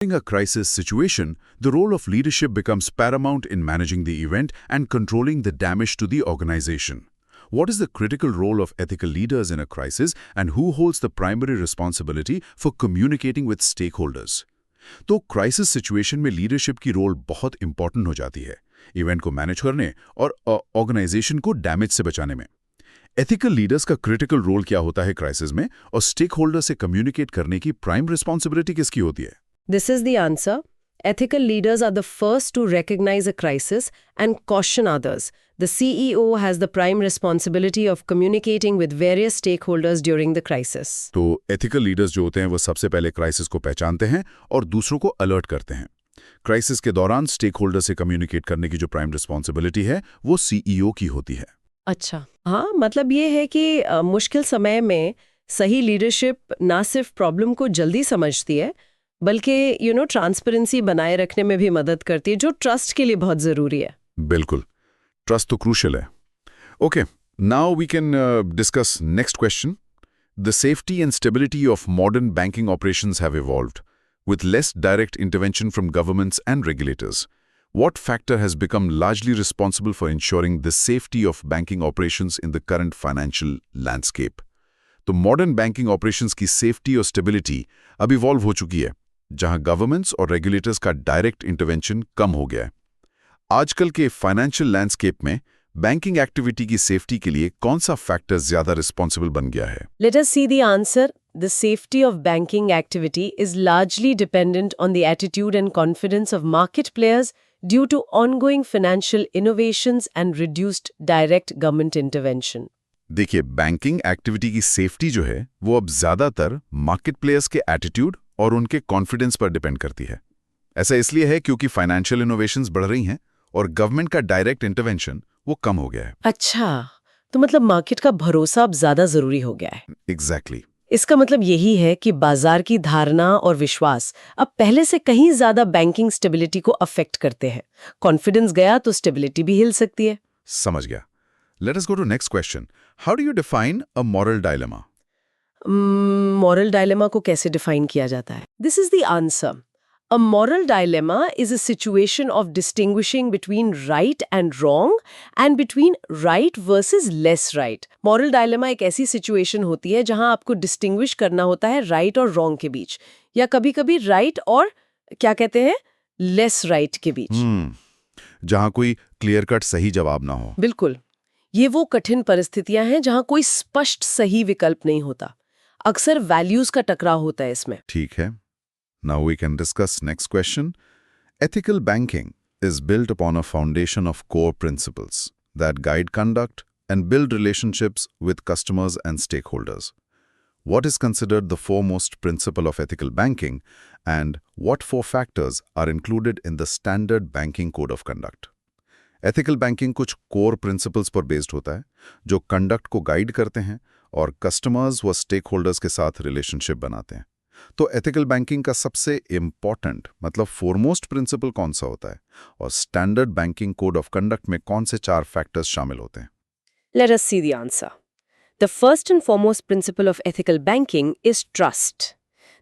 In a crisis situation, the role of leadership becomes paramount in managing the event and controlling the damage to the organization. What is the critical role of ethical leaders in a crisis and who holds the primary responsibility for communicating with stakeholders? तो crisis situation में leadership की role बहुत important हो जाती है, event को manage करने और ऑर्गेनाइजेशन को डैमेज से बचाने में। एथिकल लीडर्स का क्रिटिकल रोल क्या होता है क्राइसिस में, और स्टेक होल्डर से कम्युनिकेट करने की प्राइम रिस्पॉन्सिबिलिटी किसकी होती है? This is the answer. Ethical leaders are the first to recognize a crisis and caution others. The CEO has the prime responsibility of communicating with various stakeholders during the crisis. तो ethical leaders जो होते हैं वो सबसे पहले crisis को पहचानते हैं और दूसरों को अलर्ट करते हैं। क्राइसिस के दौरान स्टेक होल्डर से कम्युनिकेट करने की जो प्राइम रिस्पॉन्सिबिलिटी है वो सीईओ की होती है। अच्छा, हाँ, मतलब ये है कि मुश्किल समय में सही लीडरशिप ना सिर्फ प्रॉब्लम को जल्दी समझती है बल्कि ट्रांसपेरेंसी बनाए रखने में भी मदद करती है, जो ट्रस्ट के लिए बहुत जरूरी है। बिल्कुल, ट्रस्ट तो क्रूशियल है। Okay, now we can discuss next question. The safety and stability of modern banking operations have evolved with less direct intervention from governments and regulators. What factor has become largely responsible for ensuring the safety of banking operations in the current financial landscape? तो modern banking operations की safety और stability अब evolve हो चुकी है, जहां governments और regulators का डायरेक्ट इंटरवेंशन कम हो गया है। आजकल के फाइनेंशियल लैंडस्केप में बैंकिंग एक्टिविटी की सेफ्टी के लिए कौन सा फैक्टर ज्यादा रिस्पॉन्सिबल बन गया है? Let us see the answer. The safety of banking activity is largely dependent on the attitude and confidence of market players due to ongoing financial innovations and reduced direct government intervention. देखिए, banking activity की safety जो है वो अब ज्यादातर market players के attitude और उनके कॉन्फिडेंस पर डिपेंड करती है। ऐसा इसलिए है क्योंकि फाइनेंशियल इनोवेशंस बढ़ रही हैं और गवर्नमेंट का डायरेक्ट इंटरवेंशन वो कम हो गया है। अच्छा, तो मतलब मार्केट का भरोसा अब ज्यादा जरूरी हो गया है। एग्जैक्टली। इसका मतलब यही है कि बाजार की धारणा और विश्वास अब पहले से कहीं ज्यादा बैंकिंग स्टेबिलिटी को अफेक्ट करते हैं। कॉन्फिडेंस गया तो स्टेबिलिटी भी हिल सकती है। समझ गया। Let us go to next question. How do you define a moral dilemma? Moral dilemma को कैसे डिफाइन किया जाता है? This is the answer. A moral dilemma is a situation of distinguishing between right and wrong and between right versus less right. Moral dilemma एक ऐसी situation होती है जहां आपको distinguish करना होता है right और wrong के बीच, या कभी-कभी right और क्या कहते हैं less right के बीच। जहां कोई क्लियर कट सही जवाब ना हो। बिल्कुल, ये वो कठिन परिस्थितियां हैं जहां कोई स्पष्ट सही विकल्प नहीं होता। अक्सर वैल्यूज का टकराव होता है इसमें। ठीक है। Now we can discuss next question. Ethical banking is built upon a foundation of core principles that guide conduct and build relationships with customers and stakeholders. What is considered the foremost principle of ethical banking, and what four factors are included in the standard banking code of conduct? Ethical banking कुछ core principles पर based होता है, जो conduct को guide करते हैं और customers व stakeholders के साथ relationship बनाते हैं। तो एथिकल बैंकिंग का सबसे इंपॉर्टेंट मतलब फोरमोस्ट प्रिंसिपल कौन सा होता है, और standard banking code of conduct में कौन से 4 फैक्टर्स शामिल होते हैं? Let us see the answer. The first and foremost principle of ethical banking is trust.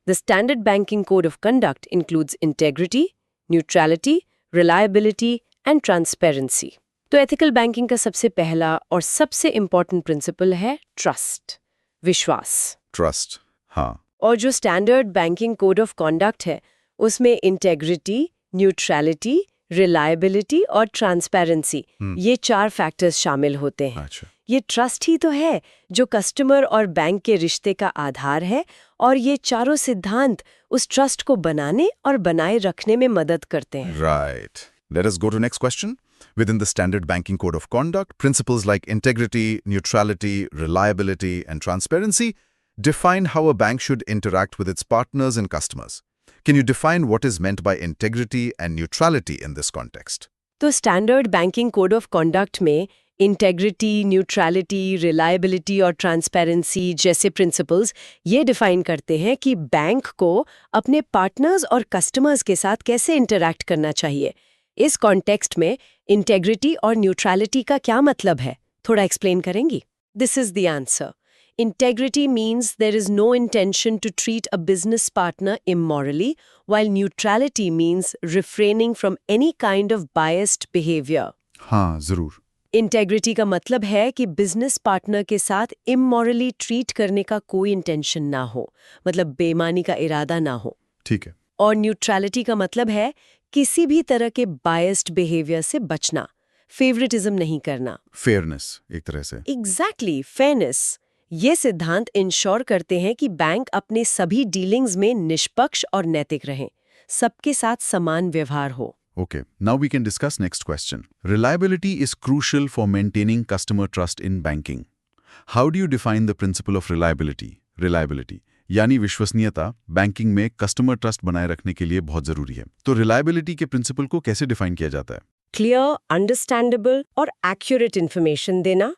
The standard banking code of conduct includes integrity, neutrality, reliability and transparency. तो ethical banking का सबसे पहला और सबसे important principle है trust, विश्वास। Trust, हाँ। और जो standard banking code of conduct है उसमें इंटेग्रिटी, न्यूट्रलिटी, रिलायबिलिटी और ट्रांसपेरेंसी, ये 4 फैक्टर्स शामिल होते हैं। अच्छा। ये ट्रस्ट ही तो है जो कस्टमर और बैंक के रिश्ते का आधार है, और ये चारों सिद्धांत उस ट्रस्ट को बनाने और बनाए रखने में मदद करते हैं। Right. Let us go to next question. Within the standard banking code of conduct, principles like integrity, neutrality, reliability and transparency define how a bank should interact with its partners and customers. Can you define what is meant by integrity and neutrality in this context? तो standard banking code of conduct में integrity, neutrality, reliability और transparency जैसे principles ये define करते हैं कि bank को अपने पार्टनर्स और कस्टमर्स के साथ कैसे इंटरैक्ट करना चाहिए। इस कॉन्टेक्स्ट में इंटेग्रिटी और न्यूट्रलिटी का क्या मतलब है, थोड़ा एक्सप्लेन करेंगी? This is the answer. Integrity means there is no intention to treat a business partner immorally, while neutrality means refraining from any kind of biased behavior. हाँ, जरूर। इंटेग्रिटी का मतलब है कि बिजनेस पार्टनर के साथ इमोरली ट्रीट करने का कोई इंटेंशन ना हो, मतलब बेईमानी का इरादा ना हो। ठीक है। और न्यूट्रलिटी का मतलब है किसी भी तरह के बायस्ड बिहेवियर से बचना, फेवरेटिज्म नहीं करना। फेयरनेस एक तरह से। Exactly, fairness. ये सिद्धांत इंश्योर करते हैं कि बैंक अपने सभी डीलिंग्स में निष्पक्ष और नैतिक रहें, सबके साथ समान व्यवहार हो। Okay, now we can discuss next question. Reliability is crucial for maintaining customer trust in banking. How do you define the principle of reliability? Reliability यानी विश्वसनीयता बैंकिंग में कस्टमर ट्रस्ट बनाए रखने के लिए बहुत जरूरी है। तो रिलायबिलिटी के प्रिंसिपल को कैसे डिफाइन किया जाता है? क्लियर, अंडरस्टैंडेबल और एक्यूरेट इन्फॉर्मेशन देना,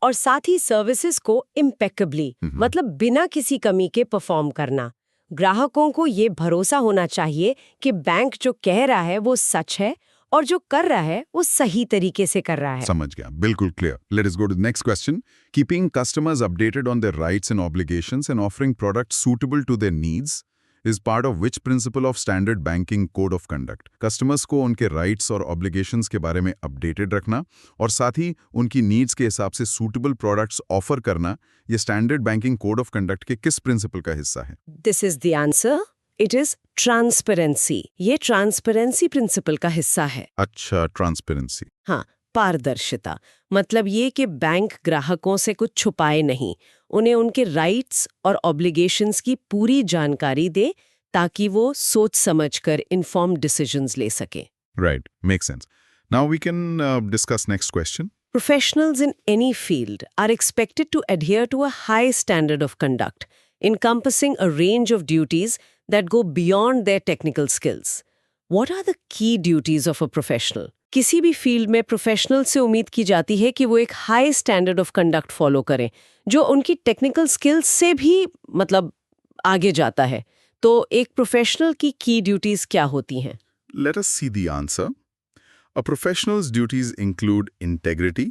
और साथ ही सर्विसेज को इम्पेकेबली, मतलब बिना किसी कमी के परफॉर्म करना। ग्राहकों को ये भरोसा होना चाहिए कि बैंक जो कह रहा है वो सच है और जो कर रहा है वो सही तरीके से कर रहा है। समझ गया, बिल्कुल clear. Let us go to the next question. Keeping customers updated on their rights and obligations and offering products suitable to their needs is part of which principle of standard banking code of conduct? Customers को उनके rights और obligations के बारे में updated रखना और साथ ही उनकी नीड्स के हिसाब से सूटेबल प्रोडक्ट्स ऑफर करना, ये standard banking code of conduct के किस प्रिंसिपल का हिस्सा है? This is the answer. It is transparency. ये ट्रांसपेरेंसी प्रिंसिपल का हिस्सा है। अच्छा, ट्रांसपेरेंसी। हाँ, पारदर्शिता। मतलब ये कि बैंक ग्राहकों से कुछ छुपाए नहीं, उन्हें उनके राइट्स और ऑब्लिगेशंस की पूरी जानकारी दे ताकि वो सोच समझकर इन्फॉर्म्ड डिसीजंस ले सके। Right, makes sense. Now we can discuss next question. Professionals in any field are expected to adhere to a high standard of conduct, encompassing a range of duties that go beyond their technical skills. What are the key duties of a professional? किसी भी field में professional से उम्मीद की जाती है कि वो एक high standard of conduct follow करें, जो उनकी टेक्निकल स्किल्स से भी मतलब आगे जाता है। तो एक प्रोफेशनल की ड्यूटीज क्या होती हैं? Let us see the answer. A professional's duties include integrity,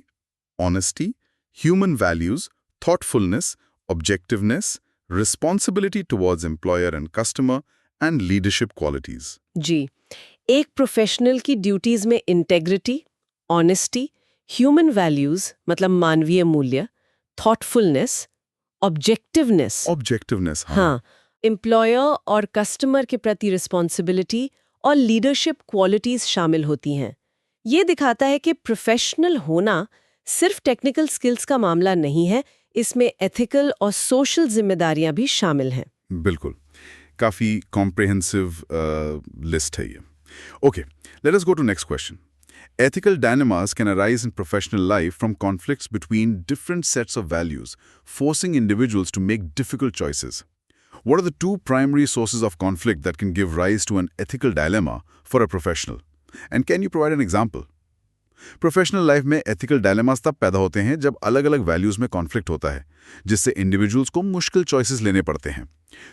honesty, human values, thoughtfulness, objectiveness, responsibility towards employer and customer, and leadership qualities. जी, एक प्रोफेशनल की ड्यूटीज में इंटेग्रिटी, ऑनेस्टी, ह्यूमन वैल्यूज मतलब मानवीय मूल्य, थॉटफुलनेस, ऑब्जेक्टिवनेस, हाँ, एम्प्लॉयर और customer के प्रति रिस्पॉन्सिबिलिटी और लीडरशिप क्वालिटीज शामिल होती हैं। ये दिखाता है कि प्रोफेशनल होना सिर्फ टेक्निकल स्किल्स का मामला नहीं है, इसमें एथिकल और सोशल जिम्मेदारियां भी शामिल हैं। बिल्कुल, काफी कॉम्प्रिहेंसिव लिस्ट है ये। Okay, let us go to next question. Ethical dilemmas can arise in professional life from conflicts between different sets of values, forcing individuals to make difficult choices. What are the two primary sources of conflict that can give rise to an ethical dilemma for a professional? And can you provide an example? Professional life में ethical dilemmas तब पैदा होते हैं जब अलग-अलग values में conflict होता है, जिससे इंडिविजुअल्स को मुश्किल चॉइसेस लेने पड़ते हैं।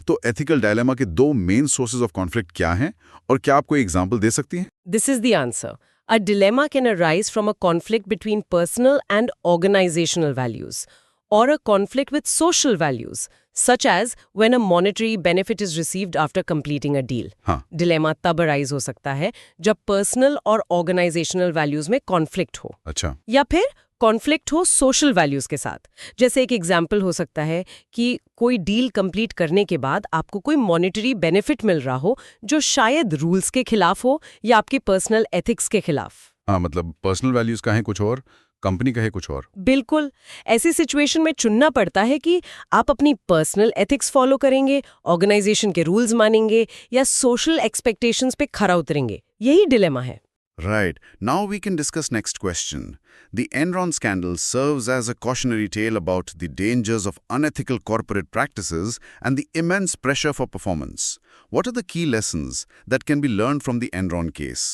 तो एथिकल डायलेमा के दो मेन सोर्सेज ऑफ कॉन्फ्लिक्ट क्या हैं और क्या आप कोई एग्जांपल दे सकती हैं? This is the answer. A dilemma can arise from a conflict between personal and organisational values or a conflict with social values, such as when a monetary benefit is received after completing a deal. Dilemma तब arise हो सकता है जब personal और organizational values में conflict हो। अच्छा। या फिर conflict हो social values के साथ। जैसे एक example हो सकता है कि कोई deal complete करने के बाद आपको कोई monetary benefit मिल रहा हो जो शायद rules के खिलाफ हो या आपके personal ethics के खिलाफ। हाँ, मतलब personal values का है कुछ और, कंपनी का है कुछ और। बिल्कुल, ऐसी सिचुएशन में चुनना पड़ता है कि आप अपनी पर्सनल एथिक्स फॉलो करेंगे, ऑर्गेनाइजेशन के रूल्स मानेंगे या सोशल एक्सपेक्टेशंस पे खरा उतरेंगे। यही डिलेमा है। Right. Now we can discuss next question. The Enron scandal serves as a cautionary tale about the dangers of unethical corporate practices and the immense pressure for performance. What are the key lessons that can be learned from the Enron case?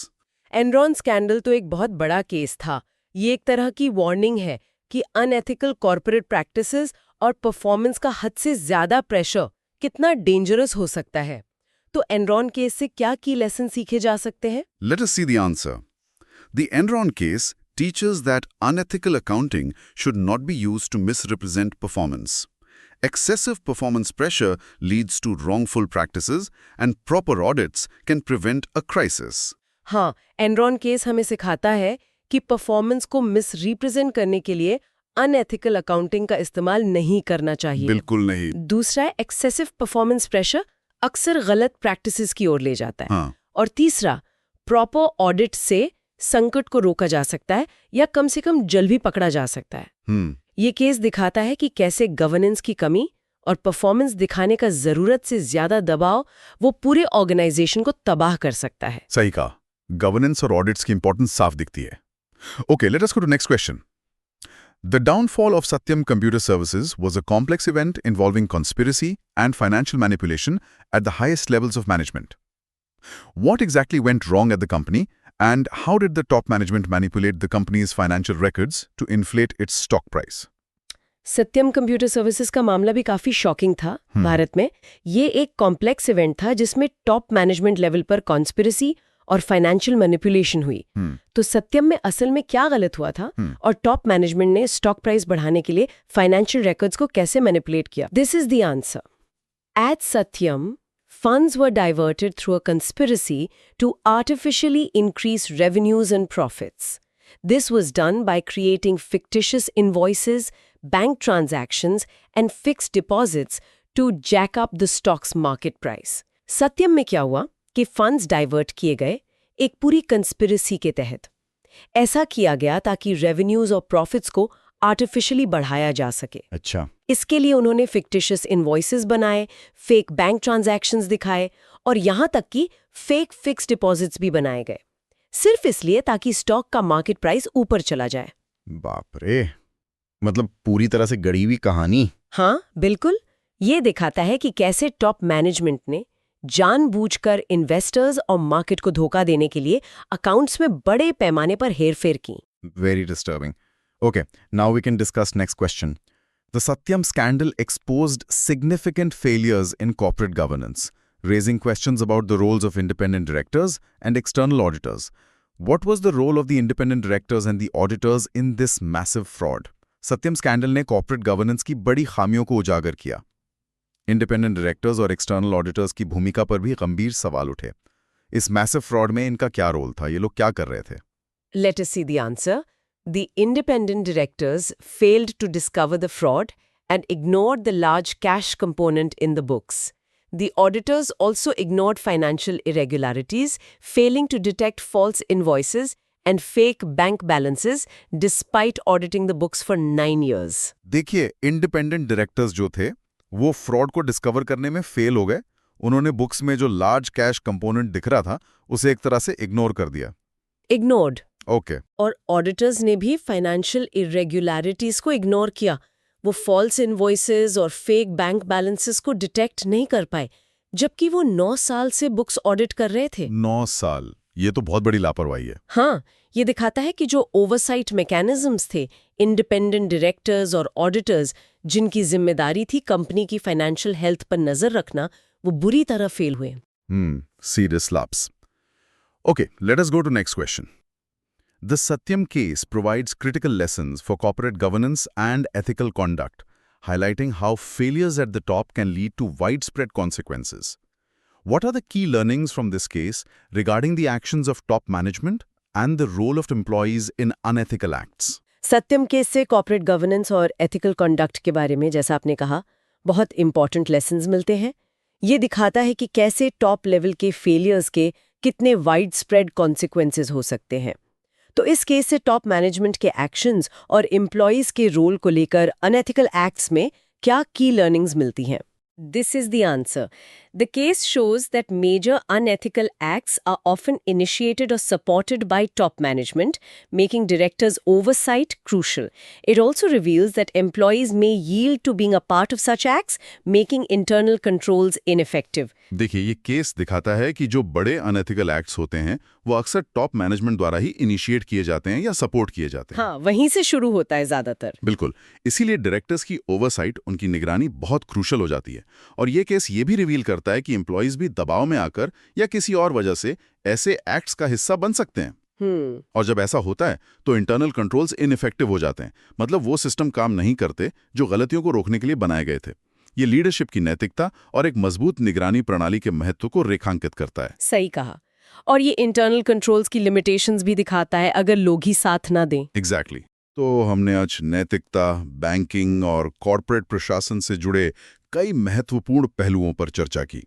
Enron scandal तो एक बहुत बड़ा case था। ये एक तरह की warning है कि अनएथिकल कॉर्पोरेट प्रैक्टिसेस और परफॉर्मेंस का हद से ज्यादा प्रेशर कितना डेंजरस हो सकता है। तो एनरॉन केस से क्या की लेसन सीखे जा सकते हैं? Let us see the answer. The Enron case teaches that unethical accounting should not be used to misrepresent performance. excessive performance pressure leads to wrongful practices and proper audits can prevent a crisis. हाँ, Enron case हमें सिखाता है कि performance को miss represent करने के लिए unethical accounting का इस्तेमाल नहीं करना चाहिए। बिल्कुल नहीं। दूसरा है एक्सेसिव परफॉर्मेंस प्रेशर अक्सर गलत प्रैक्टिसेस की ओर ले जाता है। हाँ। और तीसरा, प्रॉपर ऑडिट से संकट को रोका जा सकता है या कम से कम जल्द भी पकड़ा जा सकता है। ये केस दिखाता है कि कैसे गवर्नेंस की कमी और परफॉर्मेंस दिखाने का जरूरत से ज्यादा दबाव वो पूरे ऑर्गेनाइजेशन को तबाह कर सकता है। सही कहा, गवर्नेंस और ऑडिट्स की इंपॉर्टेंस साफ दिखती है। Okay, let us go to next question. The downfall of Satyam Computer Services was a complex event involving conspiracy and financial manipulation at the highest levels of management. What exactly went wrong at the company, and how did the top management manipulate the company's financial records to inflate its stock price? Satyam computer services का मामला भी काफी shocking था भारत में। ये एक complex event था जिसमें टॉप मैनेजमेंट लेवल पर कॉन्स्पिरेसी और फाइनेंशियल मैनिपुलेशन हुई। तो सत्यम में असल में क्या गलत हुआ था और टॉप मैनेजमेंट ने स्टॉक प्राइस बढ़ाने के लिए फाइनेंशियल रिकॉर्ड्स को कैसे मैनिपुलेट किया? This is the answer. At Satyam, funds were diverted through a conspiracy to artificially increase revenues and profits. This was done by creating fictitious invoices, bank transactions, and fixed deposits to jack up the stock's market price. सत्यम में क्या हुआ कि funds divert किए गए एक पूरी conspiracy के तहत। ऐसा किया गया ताकि रेवेन्यूज और प्रॉफिट्स को आर्टिफिशियली बढ़ाया जा सके। अच्छा। इसके लिए उन्होंने फिक्टिशियस इनवॉइसेस बनाए, फेक बैंक ट्रांजैक्शंस दिखाए और यहां तक कि फेक फिक्स डिपॉजिट्स भी बनाए गए, सिर्फ इसलिए ताकि स्टॉक का मार्केट प्राइस ऊपर चला जाए। बाप रे, मतलब पूरी तरह से गढ़ी हुई कहानी। हाँ बिल्कुल, ये दिखाता है कि कैसे टॉप मैनेजमेंट ने जानबूझकर इन्वेस्टर्स और मार्केट को धोखा देने के लिए अकाउंट्स में बड़े पैमाने पर हेरफेर की। Very disturbing. Okay, now we can discuss next question. The Satyam scandal exposed significant failures in corporate governance, raising questions about the roles of independent directors and external auditors. What was the role of the independent directors and the auditors in this massive fraud? Satyam scandal ने corporate governance की बड़ी खामियों को उजागर किया। Independent directors और external auditors की भूमिका पर भी गंभीर सवाल उठे। इस मैसिव फ्रॉड में इनका क्या रोल था? ये लोग क्या कर रहे थे? Let us see the answer. The independent directors failed to discover the fraud and ignored the large cash component in the books. The auditors also ignored financial irregularities, failing to detect false invoices and fake bank balances despite auditing the books for 9 years. देखिए, independent directors जो थे वो fraud को discover करने में fail हो गए। उन्होंने बुक्स में जो लार्ज कैश कंपोनेंट दिख रहा था उसे एक तरह से इग्नोर कर दिया। Ignored. ओके। और ऑडिटर्स ने भी फाइनेंशियल इरेगुलरिटीज को इग्नोर किया। वो फॉल्स इनवॉइसेस और फेक बैंक बैलेंसेस को डिटेक्ट नहीं कर पाए, जबकि वो 9 साल से बुक्स ऑडिट कर रहे थे। 9 साल, ये तो बहुत बड़ी लापरवाही है। हाँ, ये दिखाता है कि जो ओवरसाइट मैकेनिज्म्स थे, इंडिपेंडेंट डायरेक्टर्स और ऑडिटर्स जिनकी जिम्मेदारी थी कंपनी की फाइनेंशियल हेल्थ पर नजर रखना, वो बुरी तरह फेल हुए। Serious lapse. Okay, let us go to next question. The Satyam case provides critical lessons for corporate governance and ethical conduct, highlighting how failures at the top can lead to widespread consequences. What are the key learnings from this case regarding the actions of top management and the role of employees in unethical acts? Satyam case से corporate governance और ethical conduct के बारे में, जैसा आपने कहा, बहुत important lessons मिलते हैं। ये दिखाता है कि कैसे टॉप लेवल के फेलियर्स के कितने वाइड स्प्रेड कॉन्सिक्वेंसेज हो सकते हैं। तो इस केस से टॉप मैनेजमेंट के एक्शंस और एम्प्लॉयज के रोल को लेकर अनएथिकल एक्ट्स में क्या की लर्निंग्स मिलती हैं? This is the answer. The case shows that major unethical acts are often initiated or supported by top management, making directors' oversight crucial. It also reveals that employees may yield to being a part of such acts, making internal controls ineffective. देखिए, ये case दिखाता है कि जो बड़े unethical acts होते हैं वो अक्सर टॉप मैनेजमेंट द्वारा ही इनिशिएट किए जाते हैं या सपोर्ट किए जाते हैं। हाँ, वहीं से शुरू होता है ज्यादातर। बिल्कुल, इसीलिए डायरेक्टर्स की ओवरसाइट, उनकी निगरानी बहुत क्रूशल हो जाती है। और ये केस ये भी रिवील करता है कि एम्प्लॉयज भी दबाव में आकर या किसी और वजह से ऐसे एक्ट्स का हिस्सा बन सकते हैं। और जब ऐसा होता है तो इंटरनल कंट्रोल्स इनइफेक्टिव हो जाते हैं, मतलब वो सिस्टम काम नहीं करते जो गलतियों को रोकने के लिए बनाए गए थे। ये लीडरशिप की नैतिकता और एक मजबूत निगरानी प्रणाली के महत्व को रेखांकित करता है। सही कहा। और ये इंटरनल कंट्रोल्स की लिमिटेशंस भी दिखाता है अगर लोग ही साथ ना दें। एग्जैक्टली। तो हमने आज नैतिकता, बैंकिंग और कॉर्पोरेट प्रशासन से जुड़े कई महत्वपूर्ण पहलुओं पर चर्चा की।